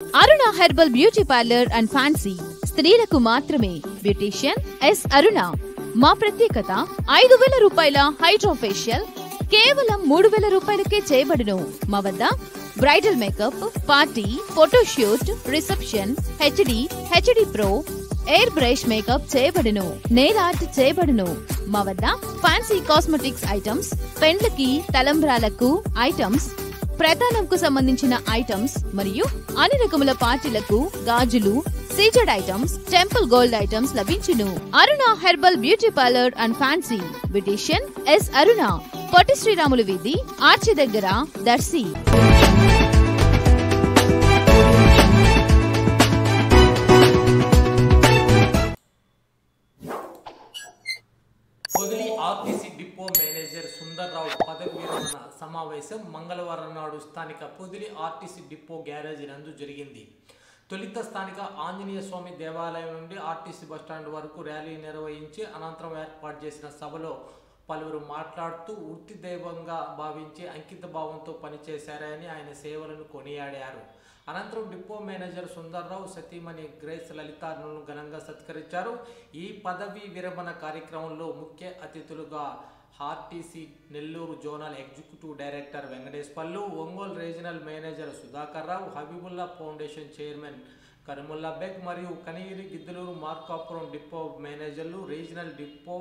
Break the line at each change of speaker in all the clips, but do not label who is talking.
Aruna herbal beauty parlour and fancy స్త్రీలకు మాత్రమే. Beautician S అరుణ. మా ప్రత్యేకత 5,000 రూపాయల హైడ్రో ఫేషియల్ కేవలం 3,000 రూపాయలకే చేయబడును. మా వద్ద bridal makeup, party, photoshoot, reception, HD pro, air brush makeup చేయబడును. నెయిల్ ఆర్ట్ చేయబడును. మా వద్ద ఫ్యాన్సీ కాస్మెటిక్స్ ఐటమ్స్, పెండ్లకి, తలంబ్రాలకు ఐటమ్స్, ప్రధానంకు సంబంధించిన ఐటమ్స్ మరియు అన్ని రకముల పార్టీలకు గాజులు, CZ items, temple gold items లభించును. Aruna herbal beauty parlour and fancy. Beautician S Aruna. Potti Sriramulu వీధి, ఆర్చి దగ్గర, Darsi.
Podili RTC depot manager Sundarrao పదవి విరమణ సమావేశం మంగళవారం నాడు స్థానిక పొదిలి ఆర్టీసీ డిపో గ్యారేజ్ నందు జరిగింది. తొలుత స్థానిక ఆంజనేయ స్వామి దేవాలయం నుండి ఆర్టీసీ బస్టాండ్ వరకు ర్యాలీ నిర్వహించి అనంతరం ఏర్పాటు చేసిన సభలో పలువురు మాట్లాడుతూ వృత్తి దైవంగా భావించి అంకిత భావంతో పనిచేశారని ఆయన సేవలను కొనియాడారు. అనంతరం డిపో మేనేజర్ సుందర్రావు సతీమణి గ్రేస్ లలితను ఘనంగా సత్కరించారు. ఈ పదవీ విరమణ కార్యక్రమంలో ముఖ్య అతిథులుగా RTC Nellore zonal executive director Venkateswarlu, Ongole regional manager Sudhakar Rao, Habibulla foundation chairman Karimulla Beg మరియు కనిగిరి, గిద్దలూరు, మార్కాపురం డిపో మేనేజర్లు, రీజనల్ డిపో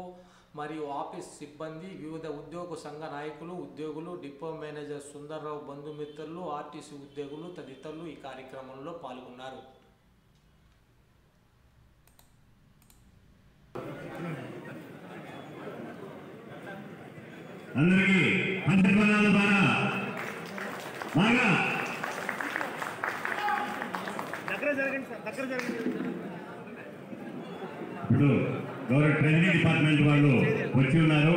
మరియు ఆఫీస్ సిబ్బంది, వివిధ ఉద్యోగ సంఘ నాయకులు, ఉద్యోగులు, డిపో మేనేజర్ సుందర్రావు బంధుమిత్రులు, ఆర్టీసీ ఉద్యోగులు తదితరులు ఈ కార్యక్రమంలో పాల్గొన్నారు.
ఇప్పుడు గౌరవ ట్రెజరీ డిపార్ట్మెంట్ వాళ్ళు వచ్చి ఉన్నారు.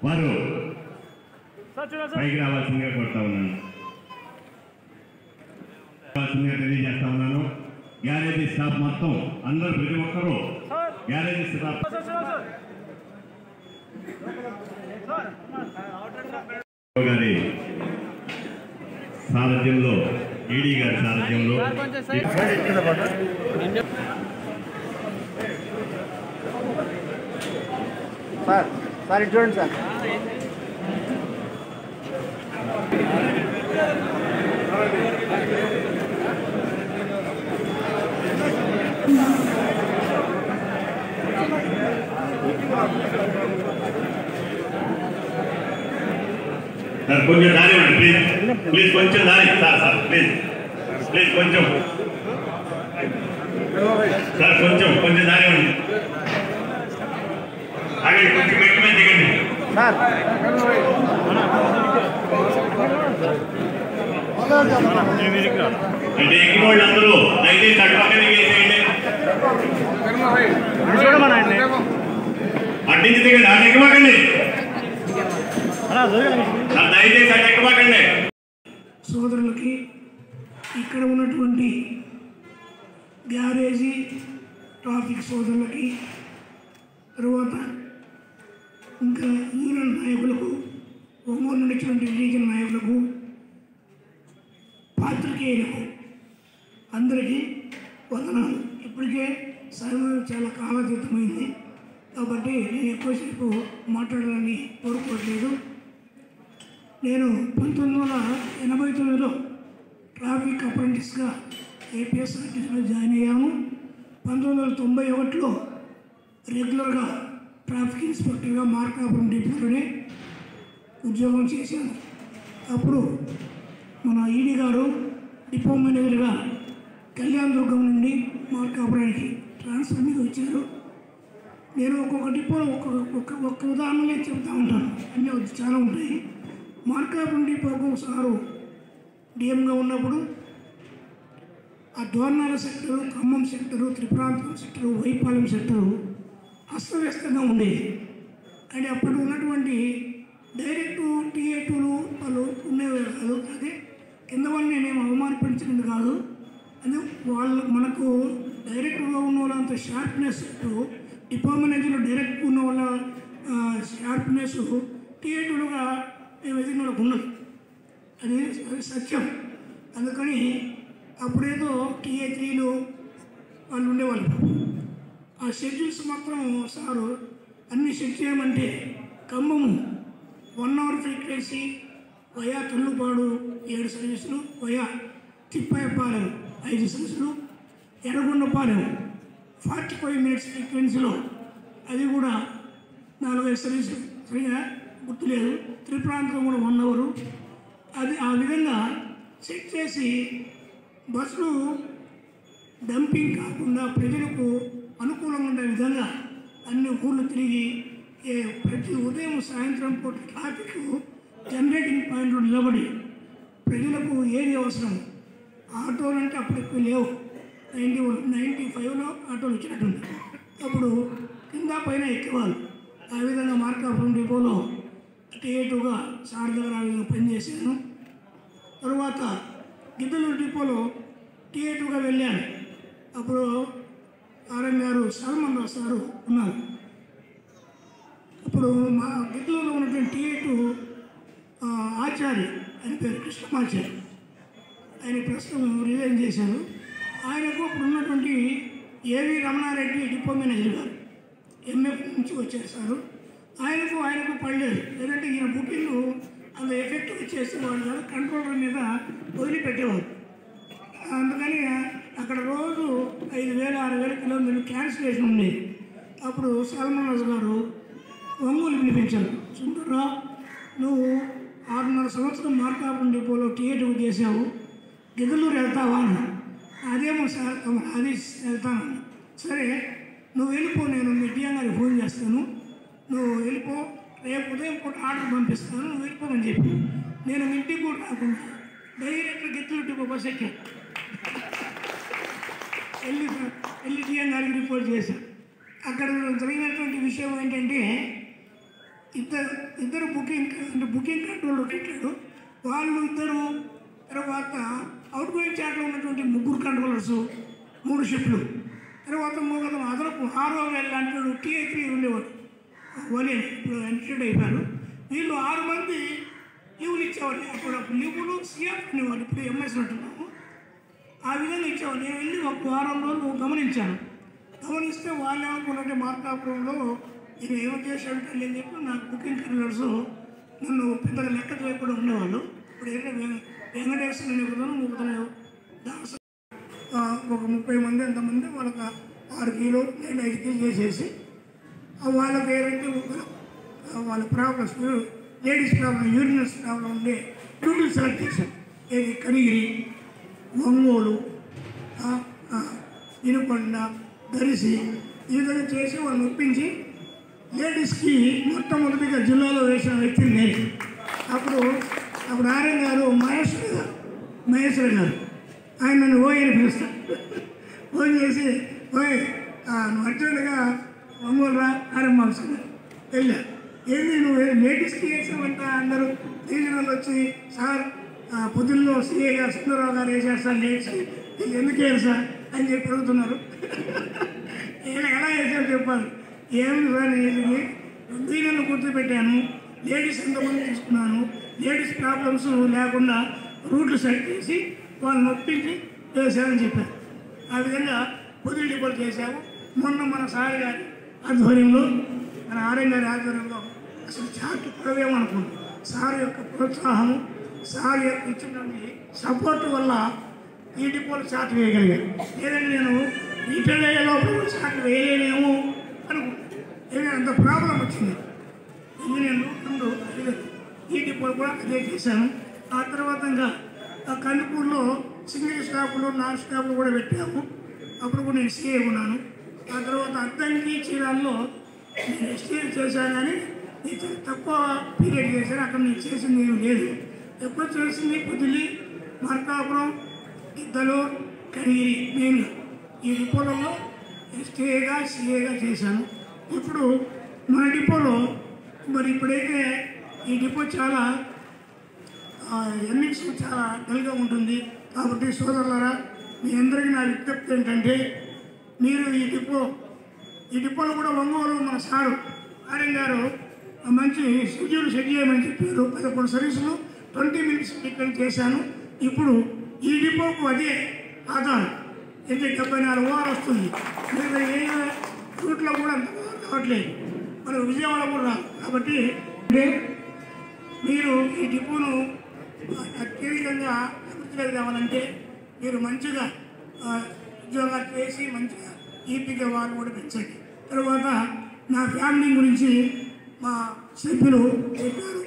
వారు పైకి రావాల్సిందిగా కోరుతా ఉన్నాను, తెలియజేస్తా ఉన్నాను. గ్యారేజీ స్టాఫ్ మొత్తం అందరూ, ప్రతి ఒక్కరూ గ్యారేజీ స్టాఫ్ గారి సారథ్యంలో, ఈడీ గారి సారథ్యంలో
సార్ ఇటు చూడండి సార్.
సార్ కొంచెం దారి ఇవ్వండి ప్లీజ్ కొంచెం దారి సార్ ప్లీజ్ కొంచెం సార్ కొంచెం దారి ఇవ్వండి. ఆగే కొంచెం మెట్టు మీద దిగండి
సార్.
అంటే ఎక్కిన వాళ్ళు అందరూ దయచేసి అటు పక్కన వేసేయండి. అడ్డించి దిగండి, అటు ఎక్కమాకండి దయచేసి అటు ఎక్కమాకండి.
సోదరులకి, ఇక్కడ ఉన్నటువంటి గ్యారేజీ ట్రాఫిక్ సోదరులకి, తరువాత ఇంకా యూనియన్ నాయకులకు, ఒంగోలు నుండి రీజన్ నాయకులకు, పాత్రికేయులకు అందరికీ వందనాలు. ఇప్పటికే సమయం చాలా కాలాతీతమైంది కాబట్టి నేను ఎక్కువసేపు మాట్లాడాలని కోరుకోవట్లేదు. నేను 1989లో ట్రాఫిక్ అప్రెంటిస్గా ఏపీఎస్ఆర్టీసీలో జాయిన్ అయ్యాము. 1991లో రెగ్యులర్గా ట్రాఫిక్ ఇన్స్పెక్టర్గా మార్కాపురం డిపోలోనే ఉద్యోగం చేశాను. అప్పుడు మన ఈడీ గారు డిపో మేనేజర్గా కళ్యాణ దుర్గం నుండి మార్కాపురానికి ట్రాన్స్ఫర్ మీద వచ్చారు. నేను ఒక్కొక్క డిపోలో ఒక్క ఉదాహరణలే చెప్తూ ఉంటాను, అన్నీ చాలా ఉంటాయి. మార్కాపురం డిపోకు సారు డిఎంగా ఉన్నప్పుడు ఆ Dornala sector, Khammam sector, Tripurantakam sector, Y Palem sector అస్తవ్యస్తంగా ఉండేది. అంటే అప్పుడు ఉన్నటువంటి డైరెక్ట్ TA2లు వాళ్ళు ఉండేవి కాదు. అదే కింద వాళ్ళు నేనేం అవమానపరిచింది కాదు, అది వాళ్ళు మనకు డైరెక్ట్గా ఉన్న వాళ్ళంత షార్ప్నెస్, డిపో మేనేజర్లు డైరెక్ట్ ఉన్న వాళ్ళ షార్ప్నెస్ TA2లుగా మేము ఎదిగిన వాళ్ళకు ఉన్నది. అది సత్యం. అందుకని అప్పుడేదో TA3లు వాళ్ళు ఉండేవాళ్ళు. ఆ షెడ్యూల్స్ మాత్రం సారు అన్ని సెట్ చేయమంటే ఖమ్మము 1 hour ఫ్రీక్వెన్సీ వయా తొల్లుపాడు 7 సర్వీసులు, వయా తిప్పాయపాలెం 5 సర్వీసులు, ఎర్రగొండపాలెం 45 minutes ఫ్రీక్వెన్సీలో అది కూడా 4-5 సర్వీసులు, సరిగా గుర్తులేదు. త్రిప్రాంతం కూడా 1 hour. అది ఆ విధంగా సెట్ చేసి బస్సులు డంపింగ్ కాకుండా ప్రజలకు అనుకూలంగా ఉండే విధంగా అన్ని ఊళ్ళు తిరిగి ప్రతి ఉదయం సాయంత్రం పూట ట్రాఫిక్ జనరేటింగ్ పాయింట్లు నిలబడి ప్రజలకు ఏది అవసరం. ఆటోలు అంటే అప్పుడు ఎక్కువ లేవు, 95లో ఆటోలు వచ్చినట్టుంది. అప్పుడు కింద పైన ఎక్కేవాళ్ళు. ఆ విధంగా మార్కాపురం డిపోలో TA2గా సార్ దగ్గర ఆ విధంగా పనిచేశాను. తరువాత గిద్దలూరు డిపోలో TA2గా వెళ్ళాను. అప్పుడు ఆర్ఎం గారు సల్మాన్ రావు సారు ఉన్నారు. అప్పుడు మా గిద్దలూరులో ఉన్నటువంటి TA2 ఆచార్య, ఆయన పేరు కృష్ణమాచార్య, ఆయన ప్రస్తుతం రిజైన్ చేశారు. ఆయనకు అప్పుడు ఉన్నటువంటి ఏవి రమణారెడ్డి డిపో మేనేజర్ గారు MF నుంచి వచ్చారు సారు. ఆయనకు పడలేదు. ఎందుకంటే ఈయన బుకింగ్ అంత ఎఫెక్టివ్ చేసేవాడు కాదు, కంట్రోలర్ మీద వదిలిపెట్టేవారు. అందుకని అక్కడ రోజు 5,000-6,000 కిలోమీటర్లు క్యాన్సిలేషన్ ఉండేది. అప్పుడు సల్మాన్ రాజు గారు ఒంగోలు పిలిపించారు. సుందర్రావు, నువ్వు 6.5 సంవత్సరం మార్కాపురం డిపోలో TA2 చేసావు, గిద్దలూరు వెళ్తావా అని. అదేమో సార్ అది వెళ్తాను. సరే నువ్వు వెళ్ళిపో, నేను మీ డిఎం గారికి ఫోన్ చేస్తాను, నువ్వు వెళ్ళిపో, రేపు ఉదయం పూట ఆర్డర్ పంపిస్తాను, నువ్వు వెళ్ళిపోమని చెప్పి నేను ఇంటికి కూడా రాకుండా డైరెక్ట్ గిద్దలూరు డిపో బస్ ఎక్కాను. వెళ్ళి డిఎం గారికి రిపోర్ట్ చేశాను. అక్కడ జరిగినటువంటి విషయం ఏంటంటే ఇద్దరు బుకింగ్ కంట్రోలర్ పెట్టాడు. వాళ్ళు ఇద్దరు, తర్వాత అవుట్ గోయింగ్ చాట్లో ఉన్నటువంటి 3 కంట్రోలర్స్, 3 షిఫ్ట్లు, తర్వాత అదనపు 6,000 లాంటి TA3 ఉండేవాడు. వాళ్ళు ఇప్పుడు ఎంటర్టైన్ అయిపోయారు. వీళ్ళు 6 మంది లీవులు ఇచ్చేవాళ్ళు. అప్పుడు లీవులు CF అనేవాళ్ళు, ఇప్పుడు MS ఉంటున్నాము. ఆ విధంగా ఇచ్చేవాళ్ళు. నేను వెళ్ళి 1 వారం రోజులు గమనిస్తే వాళ్ళు ఏమనుకున్నట్టే మార్కాపురంలో నేను ఏమో చేశాను అని చెప్పి నాకు బుకింగ్ కంట్రోలర్స్ నన్ను పెద్దగా లెక్క చేయకుండా ఉండేవాళ్ళు. ఇప్పుడు ఏంటంటే వెంకటేశ్వర నిపుణులు దాస ఒక 30 మంది ఎంతమంది వాళ్ళకి 6 కిలో నేను 5 కిలో చేసేసి వాళ్ళకి ఏంటంటే వాళ్ళ problems, ladies problem, urinals problem ఉండే డ్యూటీలు సెలెక్ట్ చేశాను. ఏది కనిగిరి, ఒంగోలు, ఇనుకొండ, దరిసి ఈ విధంగా చేసి వాళ్ళని ఒప్పించి లేడీస్కి మొట్టమొదటిగా జిల్లాలో వేసిన వ్యక్తిని నేను. అప్పుడు ఆర్ఎం గారు మహేశ్వరి గారు ఆయన నన్ను ఓయని పిలుస్తాను. ఫోన్ చేసి నువ్వు అర్జెంటుగా ఒంగోలు రా ఆర్ఎం ఆఫీస్ వెళ్ళా. ఏంది నువ్వు లేడీస్కి వేసామంట, అందరూ రీజనల్ వచ్చి సార్ పొద్దుల్లో CA గారు సుందరరావు గారు వేసారు సార్ లేడీస్కి, ఎందుకు వేరు సార్ అని చెప్పి అడుగుతున్నారు. ఎలా వేసారు చెప్పాలి. ఏమి సార్ వేసింది, రీజన్లు గుర్తుపెట్టాను, లేడీస్ ఎంతమంది తీసుకున్నాను, లేడీస్ ప్రాబ్లమ్స్ లేకుండా రూట్లు సెట్ చేసి వాళ్ళని నొప్పించి వేసామని చెప్పారు. ఆ విధంగా పొద్దులు డిపోలు చేశాము. మొన్న మన సార్ గారి ఆధ్వర్యంలో, మన ఆర్ఎం గారి ఆధ్వర్యంలో అసలు చార్ట్ పడవేమనుకున్నాం. సార్ యొక్క ప్రోత్సాహము, సార్ యొక్క ఇచ్చినటువంటి సపోర్ట్ వల్ల ఈ డిపోలు చార్ట్ వేయగలిగాను. లేదంటే నేను రిటైర్ లోపల చార్ట్ వేయలేనేమో అనుకున్నాను. ఏదైనా అంత ప్రాబ్లం వచ్చింది. ఇంజనీర్లు ముందు ఈ డిపోలు కూడా అదే చేశాను. ఆ తర్వాత ఇంకా కందుకూరులో సింగిల్ స్టాఫ్లు, నాన్ స్టాఫ్లు కూడా పెట్టాము. అప్పుడు కూడా నేను CA ఉన్నాను. ఆ తర్వాత అద్దంకి చీరాల్లో నేను STA చేశాను, కానీ నేను తక్కువ పీరియడ్ చేశాను. అక్కడ నేను చేసింది ఏమి లేదు. ఎక్కువ చేసింది పొదిలి, మార్కాపురం, గిద్దలూరు, కనిగిరి మెయిన్గా ఈ డిపోలలో STA-గా CA-గా చేశాను. ఇప్పుడు మన డిపోలో మరి ఇప్పుడైతే ఈ డిపో చాలా ఎర్నింగ్స్ చాలా డల్గా ఉంటుంది. కాబట్టి సోదరులారా, మీ అందరికీ నా విజ్ఞప్తి ఏంటంటే, మీరు ఈ డిపోలో కూడా ఒంగోలు మన సారు ఆర్ఎం గారు మంచి షెడ్యూల్ సెట్ చేయమని చెప్పారు. 11 సర్వీసులు 20 minutes టికెట్ చేశాను. ఇప్పుడు ఈ డిపోకు అదే ఆధారం ఇది 74 ఓవర్ వస్తుంది. మీరు ఏ రూట్లో కూడా అంత రావట్లేదు. మరి విజయవాడ కూడా రాదు. కాబట్టి మీరు ఈ డిపోను అత్యధికంగా అభివృద్ధిలోకి రావాలంటే మీరు మంచిగా ఉద్యోగాలు చేసి మంచిగా ఈపీగా వాళ్ళు కూడా పెంచండి. తర్వాత నా ఫ్యామిలీ గురించి మా సభ్యులు చెప్పారు.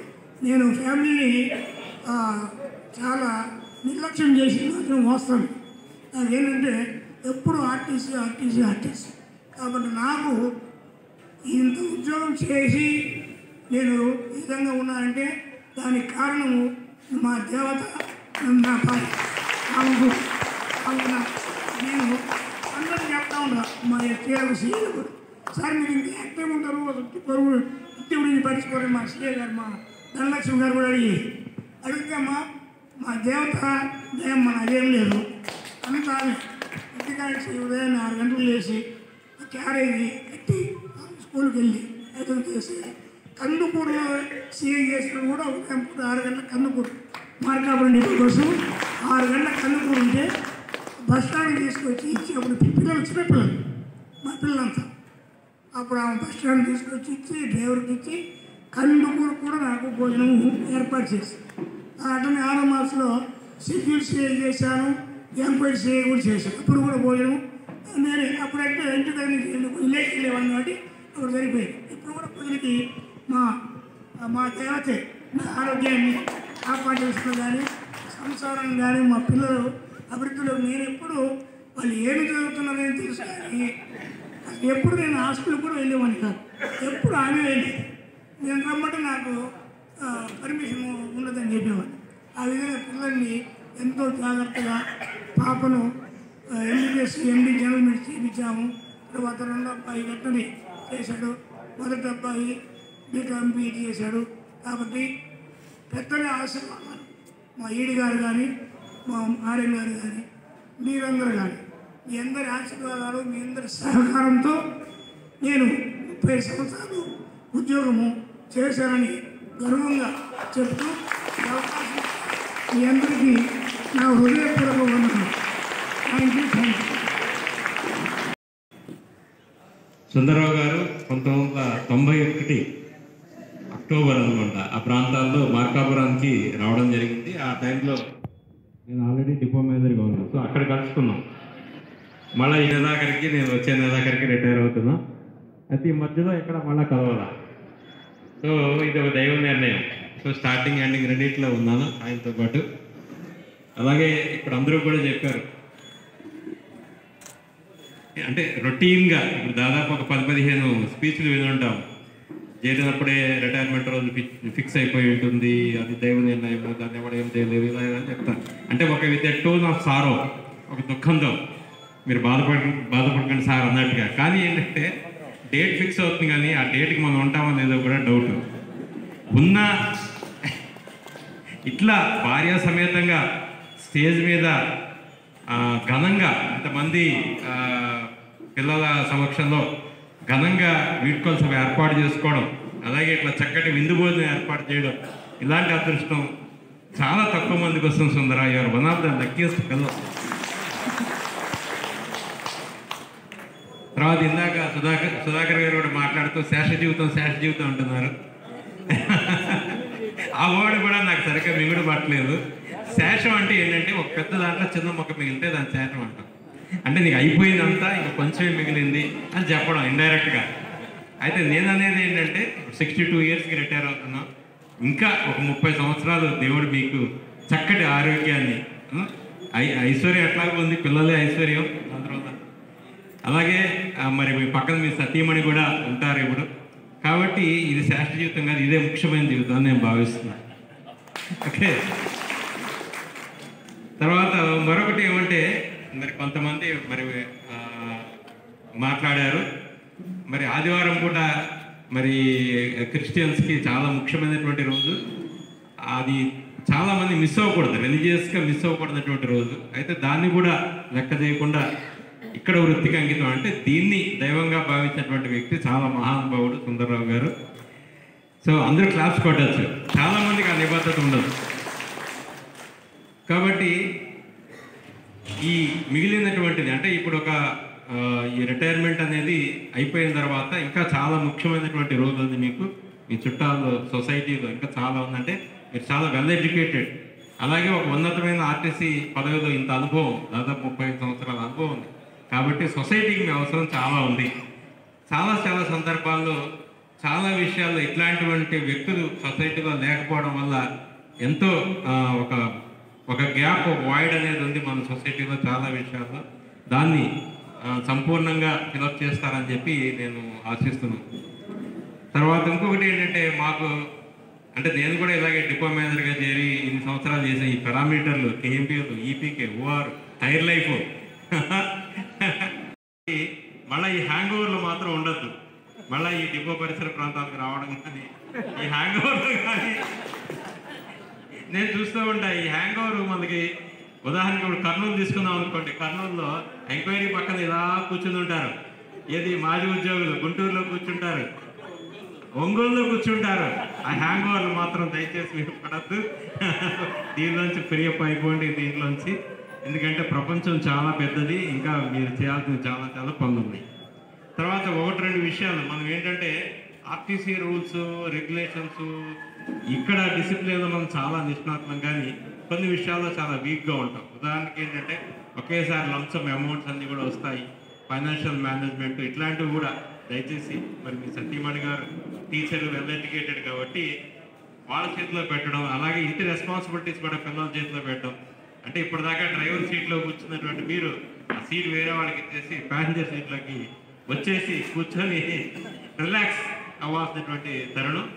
నేను ఫ్యామిలీని చాలా నిర్లక్ష్యం చేసి మాత్రం వస్తాను. నాకేంటంటే ఎప్పుడు ఆర్టీసీ. కాబట్టి నాకు ఇంత ఉద్యోగం చేసి నేను ఈ విధంగా ఉన్నానంటే దానికి కారణము మా దేవత నా భార్య. నేను అందరూ చెప్తా ఉన్నా మా ఎస్టీఆర్ సీఏ కూడా, సార్ మీరు ఇంత యాక్టివ్ ఉంటారు పరువు ఇంటి గురించి పట్టించుకోరు. మా సీఏ గారు మా ధనలక్ష్మి గారు కూడా అడిగితే మా దేవత దయం మన అదేం లేదు. అంతా ఇంటికాడిసి ఉదయం 6 గంటలు లేచి క్యారేజీ కట్టి స్కూల్కి వెళ్ళి ఎదురు చేసి కందుకూరులో సీఏ చేసిన కూడా ఉదయం 6 గంటల కందుకూరు మార్కాపురం డిపో కోసం 6 గంటల కందుకూరు ఉంటే బస్ స్టాండ్ తీసుకొచ్చి ఇచ్చి అప్పుడు పిల్లలు చిన్నపిల్లలు మా పిల్లలంతా అప్పుడు ఆమె బస్ స్టాండ్ తీసుకొచ్చి ఇచ్చి డ్రైవర్కి ఇచ్చి కందుకూరు కూడా నాకు భోజనం ఏర్పాటు చేసి అట్లనే 6వ మార్చిలో షెడ్యూల్ సీఏ చేశాను, ఎంక్వైరీ సీఏ కూడా చేశాను. అప్పుడు కూడా భోజనం నేను అప్పుడైతే ఇంటి దగ్గర నుంచి లేచి వెళ్ళేవాడిని కాబట్టి అప్పుడు సరిపోయింది. ఇప్పుడు కూడా ప్రజలకి మా దేవతే నా ఆరోగ్యాన్ని కాపాడే విషయంలో కానీ సంసారం కానీ మా పిల్లలు అభివృద్ధిలో నేను ఎప్పుడు వాళ్ళు ఏమి చదువుతున్నారని తెలుసు కానీ ఎప్పుడు నేను హాస్పిటల్ కూడా వెళ్ళేవాడిని కాదు. ఎప్పుడు ఆమె వెళ్ళేది. నేను రమ్మంటే నాకు పర్మిషన్ ఉండదని చెప్పేవాడిని. ఆ విధంగా పిల్లల్ని ఎంతో జాగ్రత్తగా పాపను ఎంబీబీఎస్ ఎండి జనరల్ మెడిసిన్ చేయించాము. తర్వాత 2వ అబ్బాయి వెంటనే చేశాడు, మొదటి అబ్బాయి బీకామ్ పీజీ చేశాడు. కాబట్టి పెద్దల ఆశీర్వాదాలు మా ఈడి గారు కానీ మా ఆర్ఎం గారు కానీ మీరందరూ కానీ మీ అందరి ఆశీర్వాదాలు మీ అందరి సహకారంతో నేను 30 సంవత్సరాలు ఉద్యోగము చేశానని గర్వంగా చెప్తూ అవకాశం మీ అందరికీ నా హృదయపూర్వక వందనాలు. Thank you.
సుందరరావు గారు 1991 అక్టోబర్ అనుకుంటా ఆ ప్రాంతాల్లో మార్కాపురానికి రావడం జరిగింది. ఆ టైంలో నేను ఆల్రెడీ డిపో మేనేజర్గా ఉన్నాను. సో అక్కడ కలుసుకున్నాం. మళ్ళీ ఈ నెలాఖరికి నేను వచ్చే నెలాఖరికి రిటైర్ అవుతున్నా. అయితే ఈ మధ్యలో ఎక్కడ మళ్ళీ కలవాలా. సో ఇది ఒక దైవ నిర్ణయం. సో స్టార్టింగ్ ఎండింగ్ రెండింటిలో ఉన్నాను ఆయనతో పాటు. అలాగే ఇప్పుడు అందరూ కూడా చెప్పారు, అంటే రొటీన్గా ఇప్పుడు దాదాపు ఒక 10-15 స్పీచ్లు వినుంటాం. చేరినప్పుడే రిటైర్మెంట్ రోజు ఫిక్స్ అయిపోయి ఉంటుంది, అది దైవ నిర్ణయం, దాన్ని ఎవరు ఏం చేయలేదు ఇలా అని చెప్తాను. అంటే ఒక with a tone of sorrow, ఒక దుఃఖంతో మీరు బాధపడకండి సార్ అన్నట్టుగా. కానీ ఏంటంటే డేట్ ఫిక్స్ అవుతుంది కానీ ఆ డేట్కి మనం ఉంటామో లేదో కూడా డౌట్ ఉన్న. ఇట్లా భార్య సమేతంగా స్టేజ్ మీద ఘనంగా ఇంతమంది పిల్లల సమక్షంలో ఘనంగా వీడ్కోలు ఏర్పాటు చేసుకోవడం, అలాగే ఇట్లా చక్కటి విందు భోజనం ఏర్పాటు చేయడం, ఇలాంటి అదృష్టం చాలా తక్కువ మందికి వస్తుంది. సుందరరావు గారు వన్ ఆఫ్ ద లక్కీయెస్ట్ పిల్లలు. తర్వాత ఇందాక సుధాకర్ గారు కూడా మాట్లాడుతూ శేష జీవితం అంటున్నారు. ఆ వర్డ్ కూడా నాకు సరిగ్గా మిగుడు పట్టలేదు. శేషం అంటే ఏంటంటే ఒక పెద్ద దాంట్లో చిన్న మొక్క మిగిలితే దాని శేషం అంటాం. అంటే నీకు అయిపోయిందంతా ఇంకా కొంచెమే మిగిలింది అని చెప్పడం ఇండైరెక్ట్గా. అయితే నేను అనేది ఏంటంటే 62 ఇయర్స్కి రిటైర్ అవుతున్నాం. ఇంకా ఒక 30 సంవత్సరాలు దేవుడు మీకు చక్కటి ఆరోగ్యాన్ని, ఐశ్వర్యం ఎట్లాగో ఉంది, పిల్లలే ఐశ్వర్యం అందరూ. అలాగే మరి మీ పక్కన మీ సతీమణి కూడా ఉంటారు ఇప్పుడు. కాబట్టి ఇది శాస్త్ర జీవితం కాదు, ఇదే ముఖ్యమైన జీవితం అని నేను భావిస్తున్నాను. ఓకే. తర్వాత మరొకటి ఏమంటే మరి కొంతమంది మరి మాట్లాడారు. మరి ఆదివారం కూడా మరి క్రిస్టియన్స్కి చాలా ముఖ్యమైనటువంటి రోజు. అది చాలామంది మిస్ అవ్వకూడదు, రిలీజియస్గా మిస్ అవ్వకూడనటువంటి రోజు. అయితే దాన్ని కూడా లెక్క చేయకుండా ఇక్కడ వృత్తికి అంకితం, అంటే దీన్ని దైవంగా భావించినటువంటి వ్యక్తి చాలా మహానుభావుడు సుందరరావు గారు. సో అందరూ క్లాప్స్ కొట్టచ్చు, చాలామందికి ఆ నిబద్ధత ఉండదు. కాబట్టి ఈ మిగిలినటువంటిది అంటే ఇప్పుడు ఒక ఈ రిటైర్మెంట్ అనేది అయిపోయిన తర్వాత ఇంకా చాలా ముఖ్యమైనటువంటి రోజు ఉంది మీకు మీ చుట్టాల్లో సొసైటీలో ఇంకా చాలా ఉందంటే మీరు చాలా వెల్ ఎడ్యుకేటెడ్, అలాగే ఒక ఉన్నతమైన ఆర్టీసీ పదవిలో ఇంత అనుభవం, దాదాపు 35 సంవత్సరాల అనుభవం ఉంది కాబట్టి సొసైటీకి మీ అవసరం చాలా ఉంది. చాలా సందర్భాల్లో చాలా విషయాల్లో ఇట్లాంటివంటి వ్యక్తులు సొసైటీలో లేకపోవడం వల్ల ఎంతో ఒక గ్యాప్, ఒక వాయిడ్ అనేది ఉంది మన సొసైటీలో చాలా విషయాల్లో. దాన్ని సంపూర్ణంగా ఫిలప్ చేస్తారని చెప్పి నేను ఆశిస్తున్నాను. తర్వాత ఇంకొకటి ఏంటంటే మాకు అంటే నేను కూడా ఇలాగే డిపో మేనేజర్గా చేరి ఇన్ని సంవత్సరాలు చేసిన ఈ పారామీటర్లు, కేఎంపీలు, ఈపీకే, ఓఆర్, టైర్ లైఫ్ మళ్ళీ ఈ హ్యాంగ్ ఓవర్లు మాత్రం ఉండద్దు. మళ్ళీ ఈ డిపో పరిసర ప్రాంతాలకు రావడం కానీ ఈ హ్యాంగ్ ఓవర్లు కానీ నేను చూస్తూ ఉంటా. ఈ హ్యాంగ్ ఓవర్ మనకి ఉదాహరణకి ఇప్పుడు కర్నూలు తీసుకుందాం అనుకోండి, కర్నూలులో ఎంక్వైరీ పక్కన ఇలా కూర్చుని ఉంటారు. ఏది మాజీ ఉద్యోగులు గుంటూరులో కూర్చుంటారు, ఒంగోలులో కూర్చుంటారు. ఆ హ్యాంగ్ ఓవర్లు మాత్రం దయచేసి మీరు పడద్దు, దీనిలోంచి ఫ్రీ అప్ అయిపోండి దీంట్లోంచి. ఎందుకంటే ప్రపంచం చాలా పెద్దది, ఇంకా మీరు చేయాల్సిన చాలా పనులు ఉన్నాయి. తర్వాత 1-2 విషయాలు మనం ఏంటంటే ఆర్టీసీ రూల్స్ రెగ్యులేషన్స్ ఇక్కడ డిసిప్లిన్లో మనం చాలా నిష్ణాతులం, కానీ కొన్ని విషయాల్లో చాలా వీక్గా ఉంటాం. ఉదాహరణకి ఏంటంటే ఒకేసారి లంసమ్ అమౌంట్స్ అన్నీ కూడా వస్తాయి, ఫైనాన్షియల్ మేనేజ్మెంట్ ఇట్లాంటివి కూడా దయచేసి మరి మీ సతీమణి గారు టీచర్ వెల్ ఎడ్యుకేటెడ్ కాబట్టి వాళ్ళ చేతిలో పెట్టడం, అలాగే ఇంటి రెస్పాన్సిబిలిటీస్ కూడా పిల్లల చేతిలో పెట్టడం. అంటే ఇప్పటిదాకా డ్రైవర్ సీట్లో కూర్చున్నటువంటి మీరు ఆ సీట్ వేరే వాళ్ళకి ఇచ్చేసి ప్యాసింజర్ సీట్లోకి వచ్చేసి కూర్చొని రిలాక్స్ అవ్వాల్సినటువంటి తరుణం.